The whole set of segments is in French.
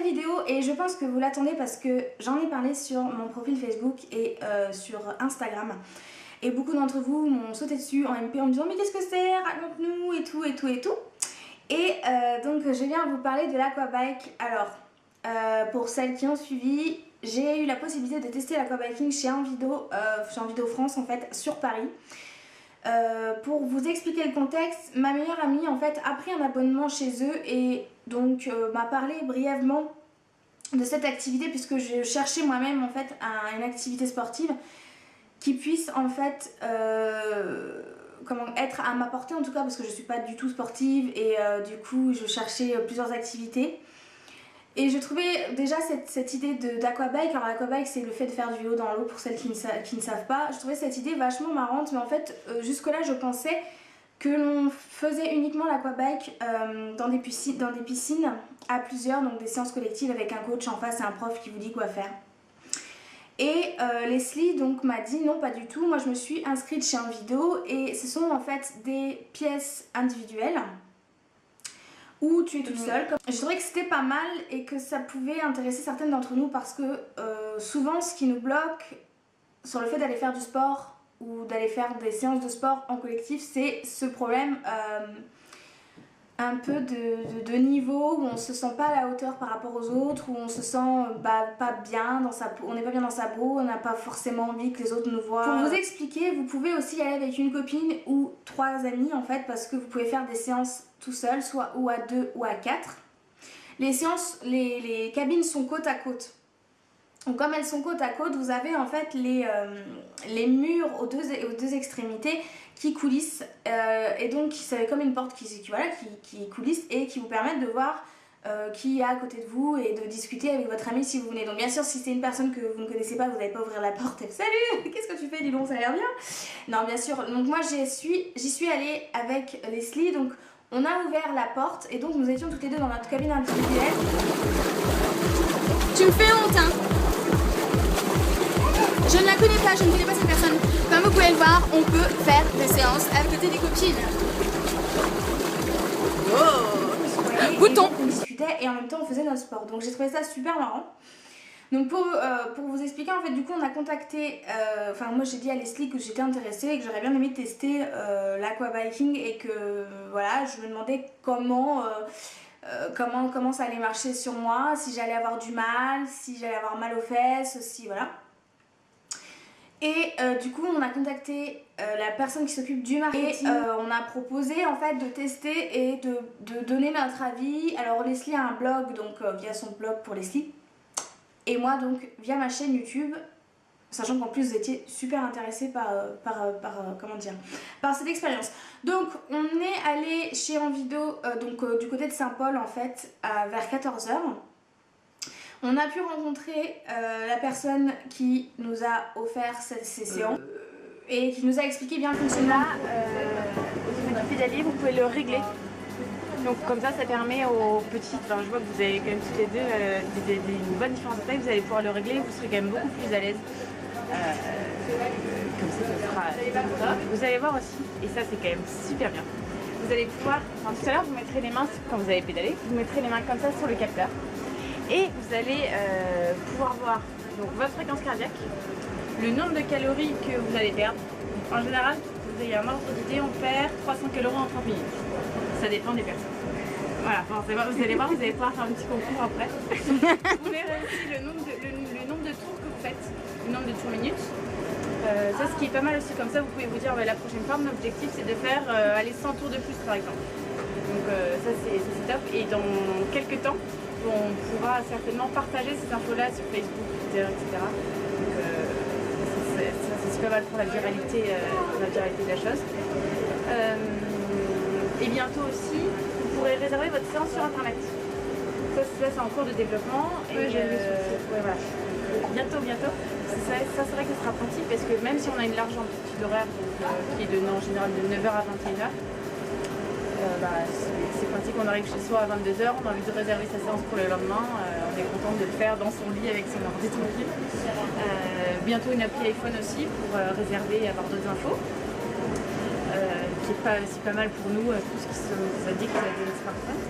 nouvelle vidéo et je pense que vous l'attendez parce que j'en ai parlé sur mon profil Facebook et sur Instagram. Et beaucoup d'entre vous m'ont sauté dessus en MP en me disant mais qu'est-ce que c'est, raconte-nous et tout et tout et tout. Et donc je viens vous parler de l'aquabike. Alors pour celles qui ont suivi, j'ai eu la possibilité de tester l'aquabiking chez Envido France en fait sur Paris. Pour vous expliquer le contexte, ma meilleure amie en fait a pris un abonnement chez eux et donc m'a parlé brièvement de cette activité puisque je cherchais moi-même en fait une activité sportive qui puisse en fait être à ma portée en tout cas parce que je suis pas du tout sportive et du coup je cherchais plusieurs activités. Et je trouvais déjà cette idée d'aquabike, alors l'aquabike c'est le fait de faire du vélo dans l'eau pour celles qui ne savent pas, je trouvais cette idée vachement marrante mais en fait jusque là je pensais que l'on faisait uniquement l'aquabike dans des piscines à plusieurs, donc des séances collectives avec un coach en face et un prof qui vous dit quoi faire. Et Leslie donc m'a dit non pas du tout, moi je me suis inscrite chez Envido et ce sont en fait des pièces individuelles où tu es toute seule. Je trouvais que c'était pas mal et que ça pouvait intéresser certaines d'entre nous parce que souvent ce qui nous bloque sur le fait d'aller faire du sport ou d'aller faire des séances de sport en collectif, c'est ce problème un peu de niveau où on se sent pas à la hauteur par rapport aux autres, où on se sent pas bien dans sa peau, on n'est pas bien dans sa peau, on n'a pas forcément envie que les autres nous voient. Pour vous expliquer, vous pouvez aussi y aller avec une copine ou 3 amis en fait parce que vous pouvez faire des séances tout seul, soit ou à 2 ou à 4. Les séances, les cabines sont côte à côte. Donc comme elles sont côte à côte, vous avez en fait les murs aux deux extrémités qui coulissent et donc c'est comme une porte qui coulisse et qui vous permettent de voir qui est à côté de vous et de discuter avec votre ami si vous venez. Donc bien sûr si c'est une personne que vous ne connaissez pas, vous n'allez pas ouvrir la porte et salut, qu'est-ce que tu fais, dis donc, ça a l'air bien. Non bien sûr, donc moi j'y suis allée avec Leslie, donc on a ouvert la porte et donc nous étions toutes les deux dans notre cabine individuelle. Tu me fais honte hein. Je ne la connais pas, je ne connais pas cette personne. Comme vous pouvez le voir, on peut faire des séances à côté des copines. Oh. Bouton. On discutait et en même temps on faisait notre sport. Donc j'ai trouvé ça super marrant. Donc pour vous expliquer, en fait du coup on a contacté, moi j'ai dit à Leslie que j'étais intéressée et que j'aurais bien aimé tester l'aquabiking et que voilà, je me demandais comment ça allait marcher sur moi, si j'allais avoir du mal, si j'allais avoir mal aux fesses, si voilà. Et du coup on a contacté la personne qui s'occupe du marketing et on a proposé en fait de tester et de donner notre avis. Alors Leslie a un blog, donc via son blog pour Leslie et moi donc via ma chaîne YouTube, sachant qu'en plus vous étiez super intéressés par cette expérience. Donc on est allé chez Envido du côté de Saint-Paul en fait vers 14 h. On a pu rencontrer la personne qui nous a offert ces séances et qui nous a expliqué bien le fonctionnement. Au niveau du pédalier, vous pouvez le régler. Donc comme ça permet aux petites, je vois que vous avez quand même toutes les deux une bonne différence de taille, vous allez pouvoir le régler, vous serez quand même beaucoup plus à l'aise. Comme ça sera top. Vous allez voir aussi, et ça c'est quand même super bien, vous allez pouvoir, tout à l'heure vous mettrez les mains, quand vous avez pédalé, vous mettrez les mains comme ça sur le capteur. Et vous allez pouvoir voir donc, votre fréquence cardiaque, le nombre de calories que vous allez perdre. En général, vous avez un ordre d'idée, on perd 300 calories en 30 minutes. Ça dépend des personnes. Voilà, vous allez voir, vous allez pouvoir faire un petit concours après. Vous verrez aussi le nombre de tours que vous faites, le nombre de tours minutes. Ça, ce qui est pas mal aussi, comme ça, vous pouvez vous dire la prochaine fois, mon objectif c'est de faire aller 100 tours de plus par exemple. Donc ça c'est top. Et dans quelques temps, on pourra certainement partager ces infos-là sur Facebook, Twitter, etc. Donc c'est super mal pour la viralité de la chose. Et bientôt aussi, vous pourrez réserver votre séance sur internet. Ça c'est en cours de développement. Et voilà. Bientôt. Ça c'est vrai que ce sera pratique parce que même si on a une large amplitude horaire qui est en général de 9 h à 21 h, c'est pratique, on arrive chez soi à 22 h, on a envie de réserver sa séance pour le lendemain, on est content de le faire dans son lit avec son ordi tranquille. Bientôt une appli iPhone aussi pour réserver et avoir d'autres infos. c'est pas mal pour nous, tout ce qui nous addict à des smartphones,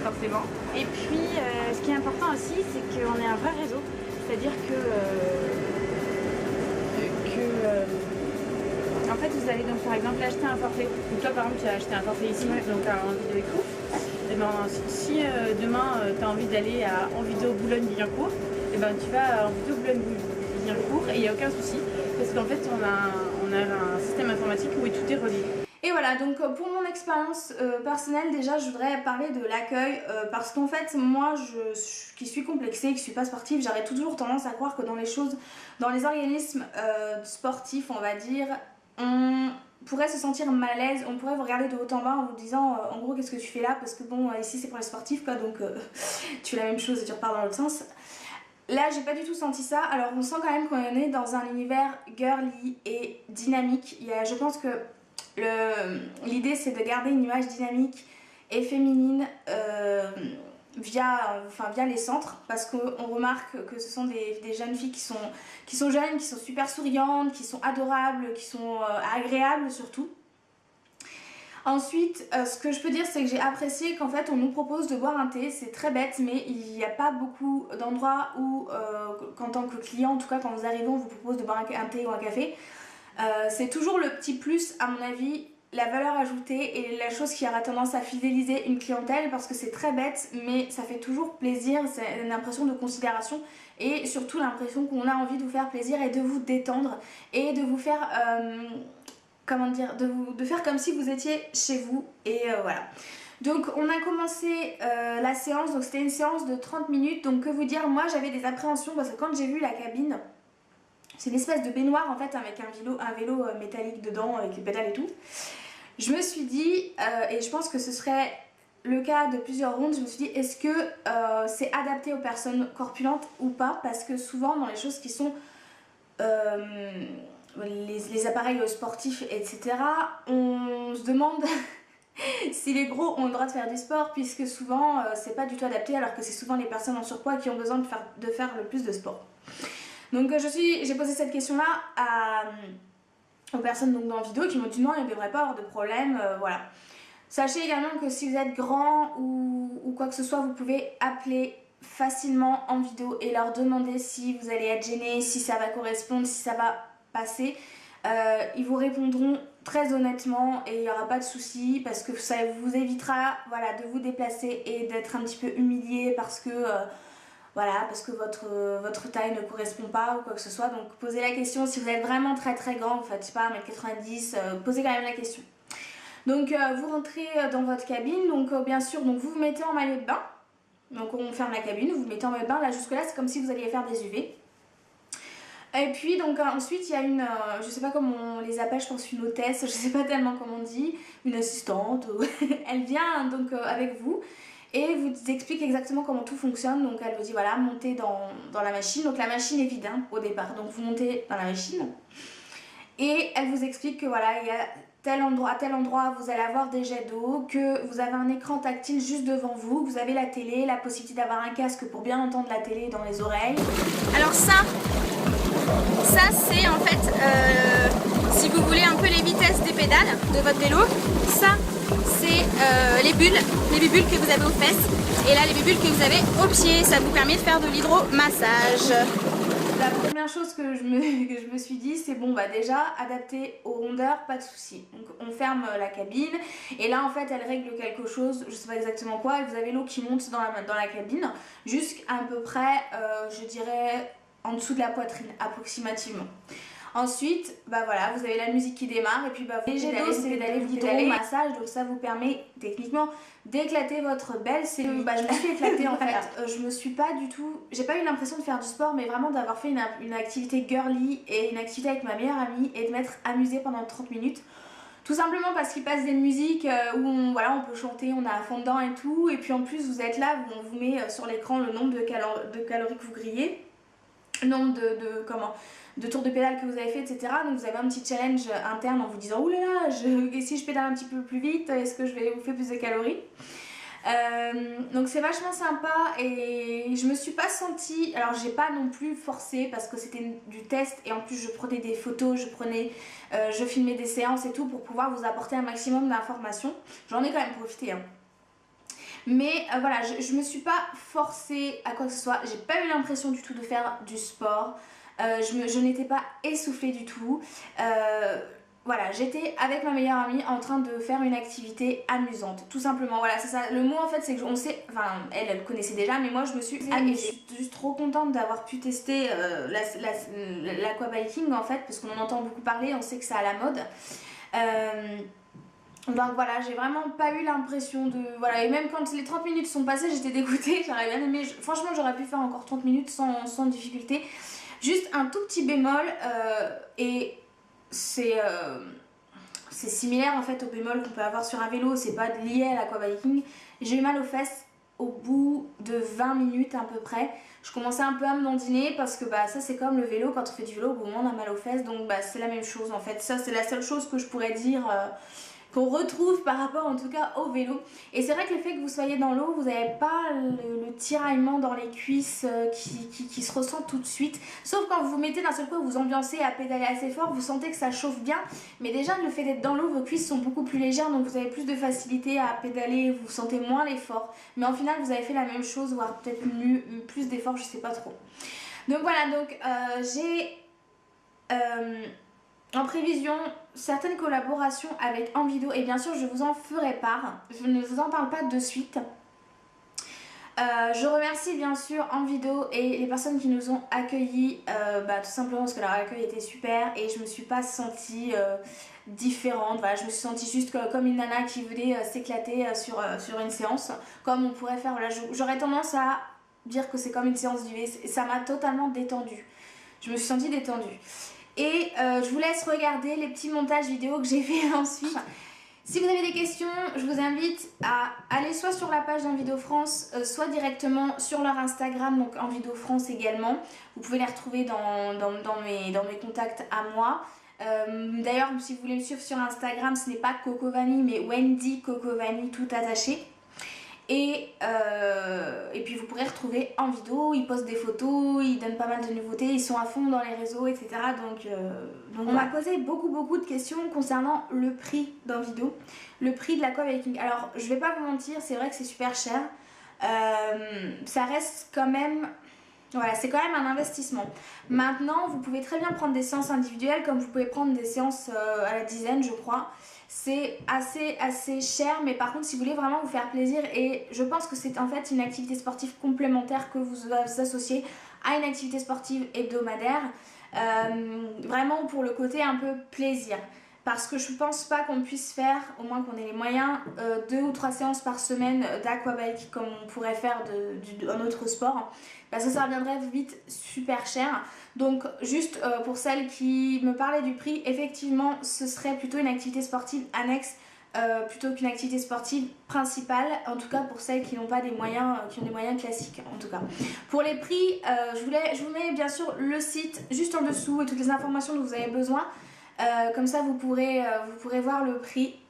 forcément. Et puis, ce qui est important aussi, c'est qu'on est un vrai réseau, c'est-à-dire en fait, vous allez donc par exemple acheter un forfait. Donc toi, par exemple, tu as acheté un forfait ici, donc en vidéo écoute. Et ben, si demain tu as envie d'aller en vidéo Boulogne-Billancourt, et ben, tu vas en vidéo Boulogne-Billancourt et il n'y a aucun souci parce qu'en fait on a un système informatique où tout est relié. Et voilà, donc pour mon expérience personnelle, déjà je voudrais parler de l'accueil parce qu'en fait moi qui suis complexée, qui suis pas sportive, j'aurais toujours tendance à croire que dans les organismes sportifs, on va dire, on pourrait se sentir mal à l'aise, on pourrait vous regarder de haut en bas en vous disant en gros qu'est-ce que tu fais là, parce que bon ici c'est pour les sportifs quoi, donc tu fais la même chose et tu repars dans l'autre sens. Là j'ai pas du tout senti ça, alors on sent quand même qu'on est dans un univers girly et dynamique. Je pense que l'idée c'est de garder une image dynamique et féminine via les centres, parce qu'on remarque que ce sont des jeunes filles qui sont jeunes, qui sont super souriantes, qui sont adorables, qui sont agréables surtout. Ensuite, ce que je peux dire, c'est que j'ai apprécié qu'en fait on nous propose de boire un thé, c'est très bête, mais il n'y a pas beaucoup d'endroits où, en tant que client, en tout cas quand vous arrivez, on vous propose de boire un thé ou un café. C'est toujours le petit plus, à mon avis, la valeur ajoutée et la chose qui aura tendance à fidéliser une clientèle, parce que c'est très bête, mais ça fait toujours plaisir, c'est une impression de considération et surtout l'impression qu'on a envie de vous faire plaisir et de vous détendre et de vous faire... comment dire, de faire comme si vous étiez chez vous et voilà. Donc on a commencé la séance, donc c'était une séance de 30 minutes, donc que vous dire, moi j'avais des appréhensions parce que quand j'ai vu la cabine, c'est une espèce de baignoire en fait avec un vélo métallique dedans avec les pédales et tout, je me suis dit, et je pense que ce serait le cas de plusieurs rondes, je me suis dit est-ce que c'est adapté aux personnes corpulentes ou pas, parce que souvent dans les choses qui sont... les appareils sportifs, etc., on se demande si les gros ont le droit de faire du sport, puisque souvent c'est pas du tout adapté, alors que c'est souvent les personnes en surpoids qui ont besoin de faire le plus de sport. Donc j'ai posé cette question-là aux personnes donc, dans la vidéo qui m'ont dit non, il ne devrait pas avoir de problème, voilà. Sachez également que si vous êtes grand ou quoi que ce soit, vous pouvez appeler facilement en vidéo et leur demander si vous allez être gêné, si ça va correspondre, si ça va passer. Ils vous répondront très honnêtement et il n'y aura pas de souci, parce que ça vous évitera voilà, de vous déplacer et d'être un petit peu humilié parce que votre taille ne correspond pas ou quoi que ce soit. Donc posez la question. Si vous êtes vraiment très très grand, vous faites, je sais pas, 1m90, posez quand même la question. Donc vous rentrez dans votre cabine, donc bien sûr donc vous vous mettez en maillot de bain. Donc on ferme la cabine, vous vous mettez en maillot de bain. Là jusque là c'est comme si vous alliez faire des UV. Et puis donc ensuite il y a une, je sais pas comment on les appelle, je pense une hôtesse, je sais pas tellement comment on dit, une assistante, elle vient donc avec vous et vous explique exactement comment tout fonctionne. Donc elle vous dit voilà, montez dans la machine, donc la machine est vide hein, au départ, donc vous montez dans la machine et elle vous explique que voilà, il y a à tel endroit vous allez avoir des jets d'eau, que vous avez un écran tactile juste devant vous, que vous avez la télé, la possibilité d'avoir un casque pour bien entendre la télé dans les oreilles. Alors ça c'est en fait, si vous voulez un peu les vitesses des pédales de votre vélo, ça c'est les bulles que vous avez aux fesses, et là les bulles que vous avez aux pieds, ça vous permet de faire de l'hydromassage. La première chose que je me suis dit, c'est bon bah déjà adapté aux rondeurs, pas de souci. Donc on ferme la cabine et là en fait elle règle quelque chose, je sais pas exactement quoi, et vous avez l'eau qui monte dans la cabine jusqu'à peu près, je dirais, en dessous de la poitrine approximativement. Ensuite, bah voilà, vous avez la musique qui démarre et puis bah vous pédalez, vous pédalez, massage, donc ça vous permet techniquement d'éclater votre belle cellule. Bah je me suis éclatée en fait, je me suis pas du tout, j'ai pas eu l'impression de faire du sport, mais vraiment d'avoir fait une activité girly et une activité avec ma meilleure amie et de m'être amusée pendant 30 minutes. Tout simplement parce qu'il passe des musiques où on peut chanter, on a à fond dedans et tout, et puis en plus vous êtes là, on vous met sur l'écran le nombre de calories que vous grillez, le nombre de tours de pédale que vous avez fait, etc. Donc vous avez un petit challenge interne en vous disant oulala, si je pédale un petit peu plus vite, est-ce que je vais vous faire plus de calories? Donc c'est vachement sympa et je me suis pas sentie, alors j'ai pas non plus forcé parce que c'était du test et en plus je prenais des photos, je filmais des séances et tout pour pouvoir vous apporter un maximum d'informations. J'en ai quand même profité hein. Mais voilà, je me suis pas forcée à quoi que ce soit, j'ai pas eu l'impression du tout de faire du sport, je n'étais pas essoufflée du tout. Voilà, j'étais avec ma meilleure amie en train de faire une activité amusante, tout simplement. Voilà, c'est ça. Le mot en fait, c'est que on sait, enfin, elle connaissait déjà, mais moi je me suis amusée. Je suis juste trop contente d'avoir pu tester l'aquabiking en fait, parce qu'on en entend beaucoup parler, on sait que c'est à la mode. Donc voilà, j'ai vraiment pas eu l'impression de... Voilà, et même quand les 30 minutes sont passées, j'étais dégoûtée, j'aurais bien aimé... Franchement, j'aurais pu faire encore 30 minutes sans difficulté. Juste un tout petit bémol, et c'est similaire en fait au bémol qu'on peut avoir sur un vélo, c'est pas lié à l'aquabiking. J'ai eu mal aux fesses au bout de 20 minutes à peu près. Je commençais un peu à me dandiner parce que bah ça c'est comme le vélo, quand on fait du vélo au bout on a mal aux fesses, donc bah c'est la même chose en fait. Ça c'est la seule chose que je pourrais dire qu'on retrouve par rapport en tout cas au vélo. Et c'est vrai que le fait que vous soyez dans l'eau, vous n'avez pas le tiraillement dans les cuisses qui se ressent tout de suite. Sauf quand vous vous mettez d'un seul coup, vous ambiancez à pédaler assez fort, vous sentez que ça chauffe bien. Mais déjà le fait d'être dans l'eau, vos cuisses sont beaucoup plus légères, donc vous avez plus de facilité à pédaler, vous sentez moins l'effort. Mais en final vous avez fait la même chose, voire peut-être plus d'efforts, je sais pas trop. Donc voilà, donc j'ai... en prévision certaines collaborations avec Envido et bien sûr je vous en ferai part, je ne vous en parle pas de suite. Je remercie bien sûr Envido et les personnes qui nous ont accueillis tout simplement parce que leur accueil était super et je me suis pas sentie différente, voilà, je me suis sentie juste comme une nana qui venait s'éclater sur une séance comme on pourrait faire, voilà, j'aurais tendance à dire que c'est comme une séance d'UV, ça m'a totalement détendue, je me suis sentie détendue. Et je vous laisse regarder les petits montages vidéo que j'ai fait ensuite. Si vous avez des questions, je vous invite à aller soit sur la page d'Envido France, soit directement sur leur Instagram, donc Envido France également. Vous pouvez les retrouver dans mes contacts à moi. D'ailleurs, si vous voulez me suivre sur Instagram, ce n'est pas Cocovani, mais Wendy Cocovani, tout attaché. Et puis vous pourrez retrouver Envido, ils postent des photos, ils donnent pas mal de nouveautés, ils sont à fond dans les réseaux, etc. Donc on m'a posé beaucoup de questions concernant le prix d'Envido, le prix de l'aquabiking. Alors je vais pas vous mentir, c'est vrai que c'est super cher, ça reste quand même... Voilà, c'est quand même un investissement. Maintenant, vous pouvez très bien prendre des séances individuelles comme vous pouvez prendre des séances à la dizaine, je crois. C'est assez cher, mais par contre, si vous voulez vraiment vous faire plaisir, et je pense que c'est en fait une activité sportive complémentaire que vous associez à une activité sportive hebdomadaire, vraiment pour le côté un peu plaisir. Parce que je pense pas qu'on puisse faire, au moins qu'on ait les moyens, 2 ou 3 séances par semaine d'aquabike comme on pourrait faire d'un autre sport. Parce que ça reviendrait vite super cher. Donc juste pour celles qui me parlaient du prix, effectivement ce serait plutôt une activité sportive annexe plutôt qu'une activité sportive principale. En tout cas pour celles qui n'ont pas des moyens, qui ont des moyens classiques en tout cas. Pour les prix, je vous mets bien sûr le site juste en dessous et toutes les informations dont vous avez besoin. Comme ça vous pourrez voir le prix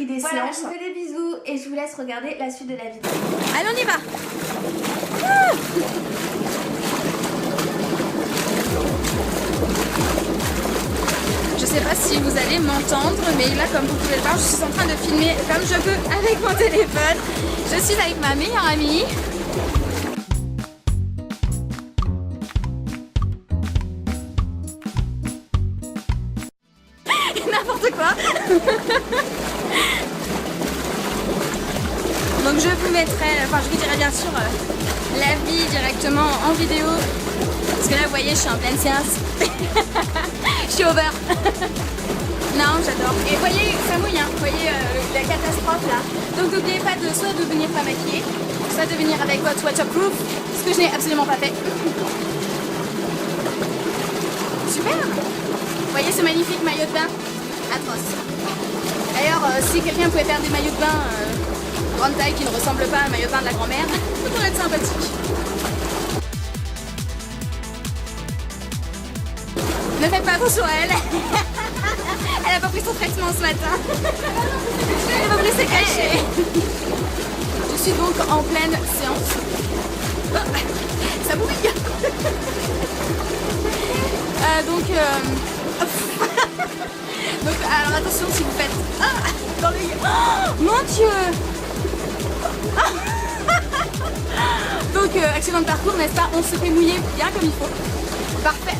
des séances. Je vous fais des bisous et je vous laisse regarder la suite de la vidéo. Allez, on y va. Je sais pas si vous allez m'entendre, mais là comme vous pouvez le voir, je suis en train de filmer comme je peux avec mon téléphone. Je suis avec ma meilleure amie. N'importe quoi. Donc je vous mettrai, enfin je vous dirai bien sûr l'avis directement en vidéo. Parce que là vous voyez je suis en pleine séance. Je suis over. Non j'adore. Et vous voyez ça mouille, hein. Vous voyez la catastrophe là. Donc n'oubliez pas soit de venir pas maquiller, soit de venir avec votre waterproof. Ce que je n'ai absolument pas fait. Super. Vous voyez ce magnifique maillot de bain? Atroce. D'ailleurs, si quelqu'un pouvait faire des maillots de bain grande taille qui ne ressemblent pas à un maillot de bain de la grand-mère, ça pourrait être sympathique. Ne faites pas attention à elle. Elle a pas pris son traitement ce matin. Elle a pas pris ses cachets. suis donc en pleine séance. Ça bouille. Donc alors attention si vous faites dans les... mon Dieu. Donc accident de parcours, n'est-ce pas? On se fait mouiller bien comme il faut. Parfait.